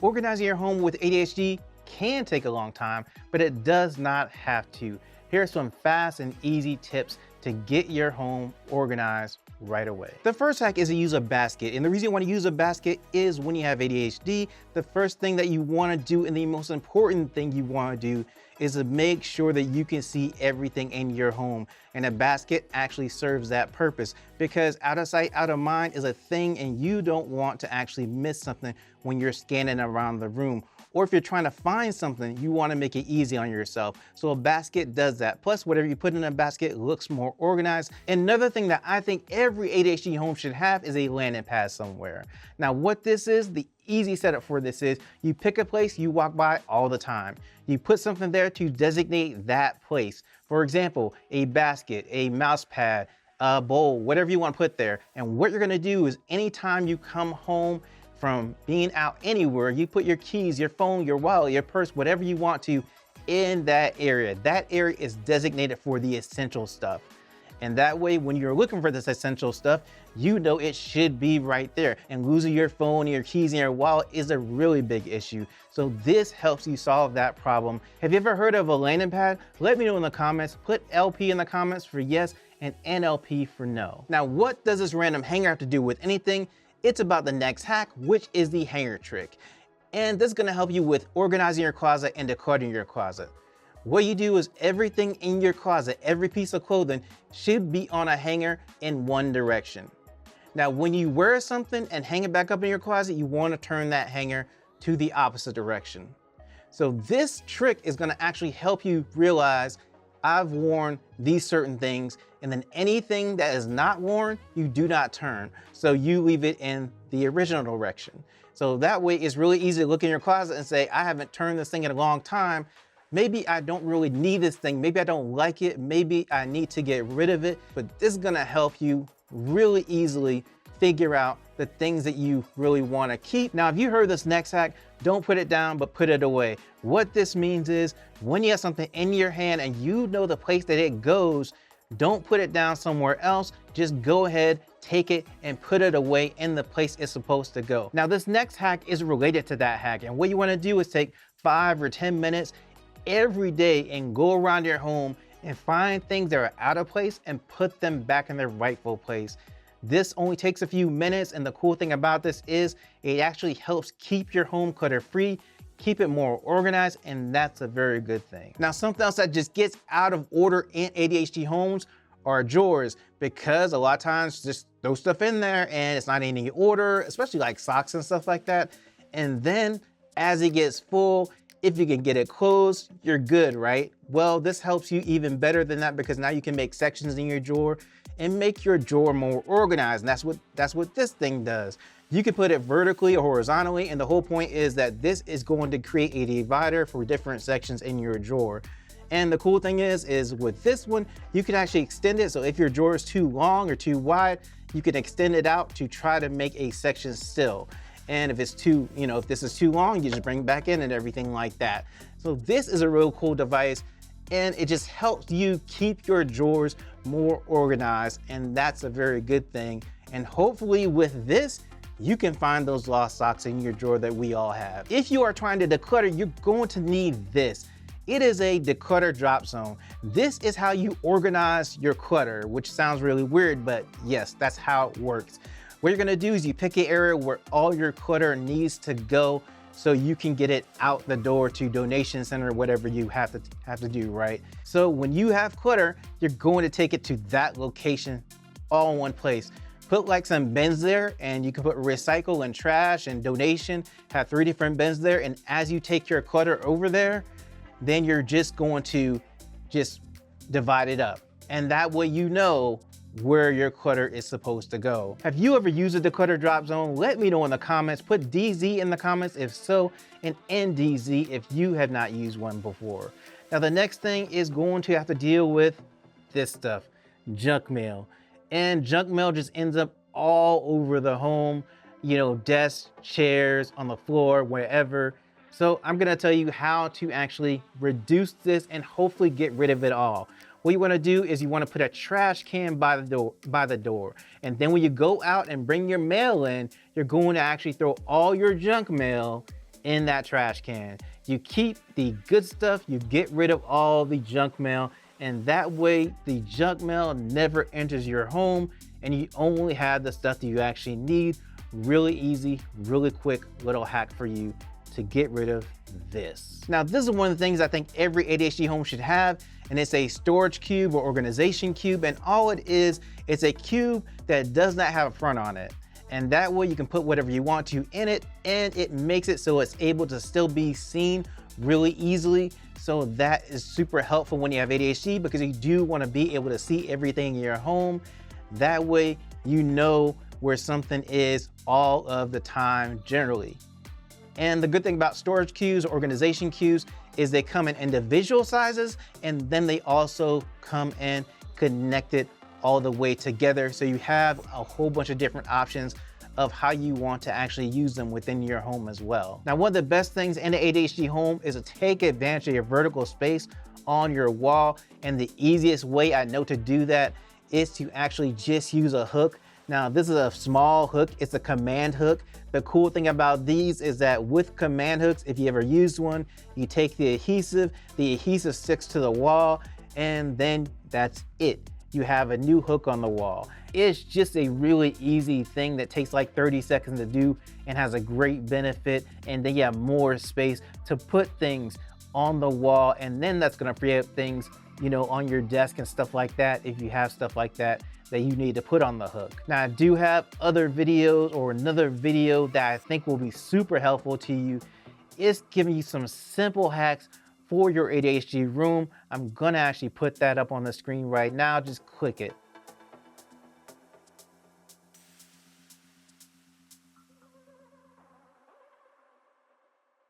Organizing your home with ADHD can take a long time, but it does not have to. Here are some fast and easy tips to get your home organized right away. The first hack is to use a basket. And the reason you want to use a basket is when you have ADHD, the first thing that you want to do and the most important thing you want to do is to make sure that you can see everything in your home. And a basket actually serves that purpose because out of sight, out of mind is a thing, and you don't want to actually miss something when you're scanning around the room. Or if you're trying to find something, you want to make it easy on yourself. So a basket does that. Plus, whatever you put in a basket looks more organized. Another thing that I think every ADHD home should have is a landing pad somewhere. Now, what this is, the easy setup for this is you pick a place you walk by all the time. You put something there to designate that place. For example, a basket, a mouse pad, a bowl, whatever you want to put there. And what you're going to do is anytime you come home from being out anywhere, you put your keys, your phone, your wallet, your purse, whatever you want to in that area. That area is designated for the essential stuff. And that way, when you're looking for this essential stuff, you know it should be right there. And losing your phone, your keys, and your wallet is a really big issue. So this helps you solve that problem. Have you ever heard of a landing pad? Let me know in the comments. Put LP in the comments for yes and NLP for no. Now, what does this random hanger have to do with anything? It's about the next hack, which is the hanger trick. And this is gonna help you with organizing your closet and decluttering your closet. What you do is everything in your closet, every piece of clothing should be on a hanger in one direction. Now, when you wear something and hang it back up in your closet, you wanna turn that hanger to the opposite direction. So this trick is gonna actually help you realize I've worn these certain things, and then anything that is not worn, you do not turn. So you leave it in the original direction. So that way it's really easy to look in your closet and say, I haven't turned this thing in a long time. Maybe I don't really need this thing. Maybe I don't like it. Maybe I need to get rid of it. But this is gonna help you really easily figure out the things that you really want to keep. Now, if you heard this next hack, don't put it down, but put it away. What this means is when you have something in your hand and you know the place that it goes, don't put it down somewhere else. Just go ahead, take it, and put it away in the place it's supposed to go. Now, this next hack is related to that hack. And what you want to do is take 5 or 10 minutes every day and go around your home and find things that are out of place and put them back in their rightful place. This only takes a few minutes, and the cool thing about this is it actually helps keep your home clutter free, keep it more organized, and that's a very good thing. Now, something else that just gets out of order in ADHD homes are drawers, because a lot of times just throw stuff in there and it's not in any order, especially like socks and stuff like that. And then as it gets full, if you can get it closed, you're good, right? Well, this helps you even better than that, because now you can make sections in your drawer and make your drawer more organized. And that's what this thing does. You can put it vertically or horizontally, and the whole point is that this is going to create a divider for different sections in your drawer. And the cool thing is with this one, you can actually extend it. So if your drawer is too long or too wide, you can extend it out to try to make a section still. And if it's too, if this is too long, you just bring it back in and everything like that. So this is a real cool device, and it just helps you keep your drawers more organized, and that's a very good thing. And hopefully with this, you can find those lost socks in your drawer that we all have. If you are trying to declutter, you're going to need this. It is a declutter drop zone. This is how you organize your clutter, which sounds really weird, but yes, that's how it works. What you're gonna do is you pick an area where all your clutter needs to go so you can get it out the door to donation center, whatever you have to do, right? So when you have clutter, you're going to take it to that location all in one place. Put like some bins there, and you can put recycle and trash and donation, have 3 different bins there. And as you take your clutter over there, then you're just going to just divide it up. And that way you know where your clutter is supposed to go. Have you ever used a declutter drop zone? Let me know in the comments. Put DZ in the comments if so, and NDZ if you have not used one before. Now, the next thing is going to have to deal with this stuff, junk mail. And junk mail just ends up all over the home, desks, chairs, on the floor, wherever. So I'm gonna tell you how to actually reduce this and hopefully get rid of it all. What you wanna do is you wanna put a trash can by the door. And then when you go out and bring your mail in, you're going to actually throw all your junk mail in that trash can. You keep the good stuff, you get rid of all the junk mail, and that way the junk mail never enters your home and you only have the stuff that you actually need. Really easy, really quick little hack for you to get rid of this. Now, this is one of the things I think every ADHD home should have, and it's a storage cube or organization cube. And all it is, it's a cube that does not have a front on it. And that way you can put whatever you want to in it, and it makes it so it's able to still be seen really easily. So that is super helpful when you have ADHD, because you do want to be able to see everything in your home. That way you know where something is all of the time generally. And the good thing about storage cubes, organization cubes, is they come in individual sizes, and then they also come in connected all the way together. So you have a whole bunch of different options of how you want to actually use them within your home as well. Now, one of the best things in the ADHD home is to take advantage of your vertical space on your wall. And the easiest way I know to do that is to actually just use a hook. Now, this is a small hook, it's a command hook. The cool thing about these is that with command hooks, if you ever used one, you take the adhesive sticks to the wall, and then that's it. You have a new hook on the wall. It's just a really easy thing that takes like 30 seconds to do and has a great benefit. And then you have more space to put things on the wall, and then that's gonna free up things, you know, on your desk and stuff like that, if you have stuff like that that you need to put on the hook. Now, I do have other videos, or another video that I think will be super helpful to you. It's giving you some simple hacks for your ADHD room. I'm gonna actually put that up on the screen right now. Just click it.